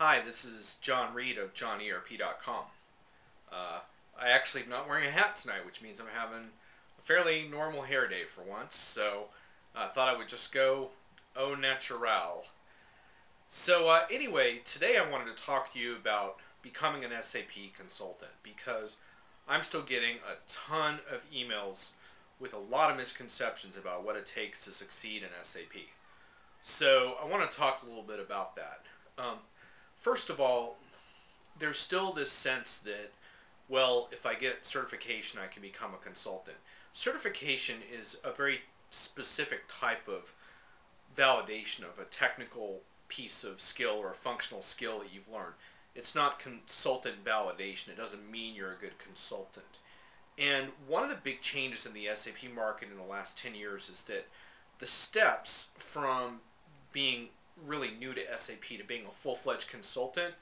Hi, this is John Reed of johnerp.com. I actually am not wearing a hat tonight, which means I'm having a fairly normal hair day for once, so I thought I would just go au naturel. Anyway, today I wanted to talk to you about becoming an SAP consultant because I'm still getting a ton of emails with a lot of misconceptions about what it takes to succeed in SAP. So I want to talk a little bit about that. Um, First of all, there's still this sense that, well, if I get certification, I can become a consultant. Certification is a very specific type of validation of a technical piece of skill or a functional skill that you've learned. It's not consultant validation. It doesn't mean you're a good consultant. And one of the big changes in the SAP market in the last 10 years is that the steps from being really new to SAP to being a full-fledged consultant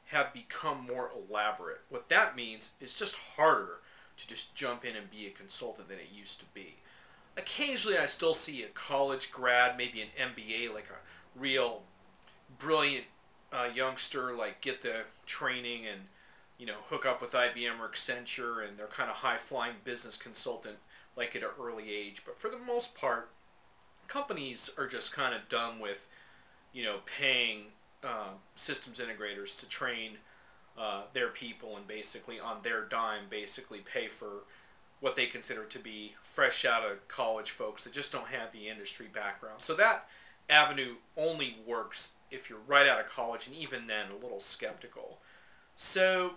have become more elaborate. What that means is just harder to just jump in and be a consultant than it used to be. Occasionally I still see a college grad, maybe an MBA, like a real brilliant youngster, like get the training and hook up with IBM or Accenture, and they're kind of high-flying business consultant like at an early age. But for the most part, companies are just kind of done with paying systems integrators to train their people and basically on their dime basically pay for what they consider to be fresh out of college folks that just don't have the industry background. So that avenue only works if you're right out of college, and even then a little skeptical. So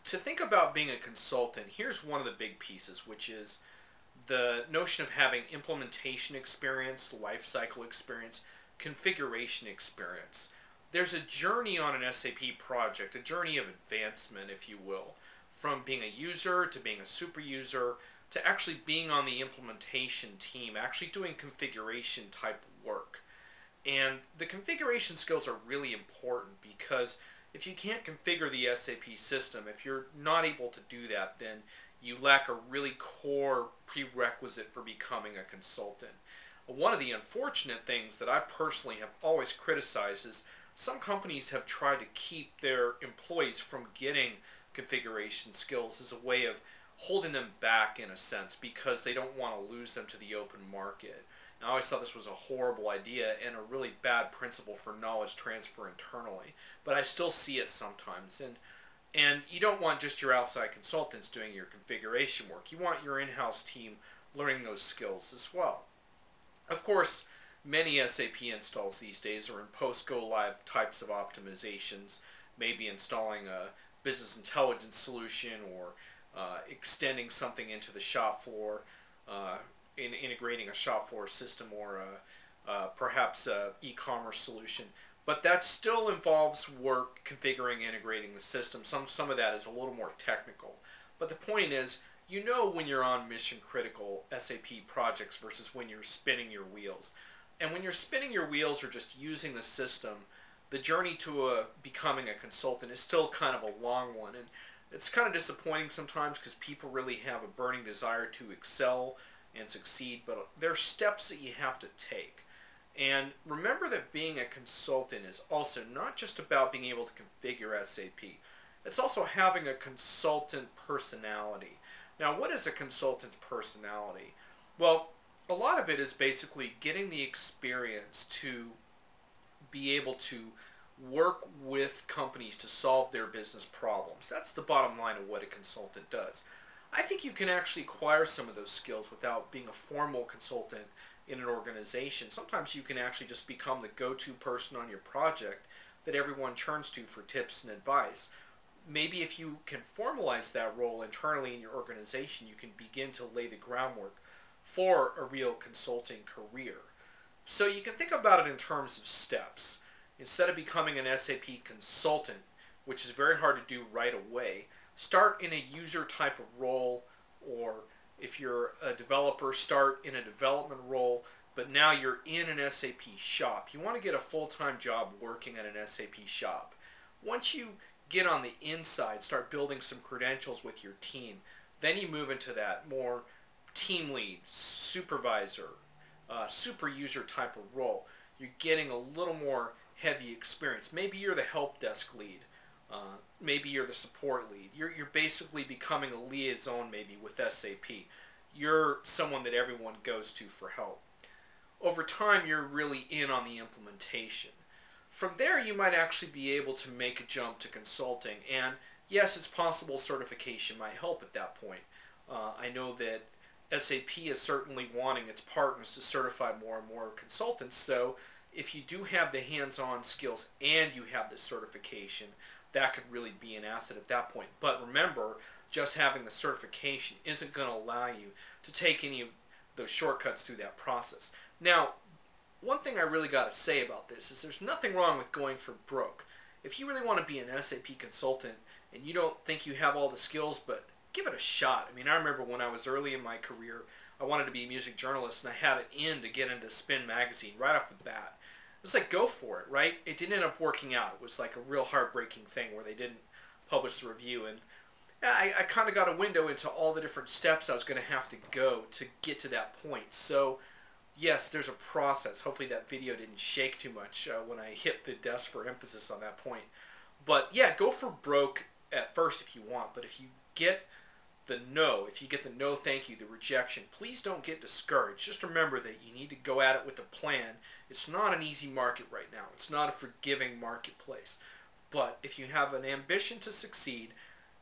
to think about being a consultant, here's one of the big pieces, which is the notion of having implementation experience, life cycle experience, configuration experience. There's a journey on an SAP project, a journey of advancement, if you will, from being a user to being a super user to actually being on the implementation team, actually doing configuration type work. And the configuration skills are really important because if you can't configure the SAP system, if you're not able to do that, then you lack a really core prerequisite for becoming a consultant. One of the unfortunate things that I personally have always criticized is some companies have tried to keep their employees from getting configuration skills as a way of holding them back in a sense because they don't want to lose them to the open market. And I always thought this was a horrible idea and a really bad principle for knowledge transfer internally, but I still see it sometimes. And you don't want just your outside consultants doing your configuration work. You want your in-house team learning those skills as well. Of course, many SAP installs these days are in post-go-live types of optimizations, maybe installing a business intelligence solution or extending something into the shop floor, integrating a shop floor system or perhaps an e-commerce solution. But that still involves work configuring, integrating the system. Some of that is a little more technical. But the point is, you know when you're on mission critical SAP projects versus when you're spinning your wheels. And when you're spinning your wheels or just using the system, the journey to becoming a consultant is still kind of a long one. And it's kind of disappointing sometimes because people really have a burning desire to excel and succeed, but there are steps that you have to take. And remember that being a consultant is also not just about being able to configure SAP. It's also having a consultant personality. Now, what is a consultant's personality? Well, a lot of it is basically getting the experience to be able to work with companies to solve their business problems. That's the bottom line of what a consultant does. I think you can actually acquire some of those skills without being a formal consultant in an organization. Sometimes you can actually just become the go-to person on your project that everyone turns to for tips and advice. Maybe if you can formalize that role internally in your organization, you can begin to lay the groundwork for a real consulting career. So you can think about it in terms of steps. Instead of becoming an SAP consultant, which is very hard to do right away, start in a user type of role, or if you're a developer, start in a development role, but now you're in an SAP shop. You want to get a full-time job working at an SAP shop. Once you get on the inside, start building some credentials with your team, then you move into that more team lead, supervisor, super user type of role. You're getting a little more heavy experience. Maybe you're the help desk lead. Maybe you're the support lead. You're basically becoming a liaison maybe with SAP. You're someone that everyone goes to for help. Over time, you're really in on the implementation. From there, you might actually be able to make a jump to consulting. And yes, it's possible certification might help at that point. I know that SAP is certainly wanting its partners to certify more and more consultants. So if you do have the hands-on skills and you have the certification, that could really be an asset at that point. But remember, just having the certification isn't going to allow you to take any of those shortcuts through that process. Now, one thing I really got to say about this is there's nothing wrong with going for broke. If you really want to be an SAP consultant and you don't think you have all the skills, but give it a shot. I mean, I remember when I was early in my career, I wanted to be a music journalist, and I had it in to get into Spin magazine right off the bat. It was like, go for it, right? It didn't end up working out. It was like a real heartbreaking thing where they didn't publish the review, and I kind of got a window into all the different steps I was going to have to go to get to that point. So yes, there's a process. Hopefully that video didn't shake too much when I hit the desk for emphasis on that point. But yeah, go for broke at first if you want. But if you get the no, thank you, the rejection, please don't get discouraged. Just remember that you need to go at it with a plan. It's not an easy market right now. It's not a forgiving marketplace. But if you have an ambition to succeed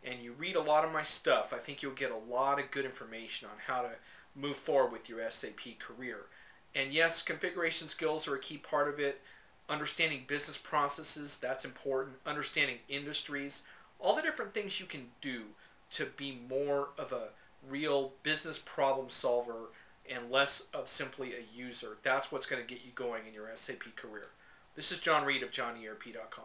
and you read a lot of my stuff, I think you'll get a lot of good information on how to move forward with your SAP career. And yes, configuration skills are a key part of it. Understanding business processes, that's important. Understanding industries, all the different things you can do to be more of a real business problem solver and less of simply a user. That's what's going to get you going in your SAP career. This is John Reed of JohnnyERP.com.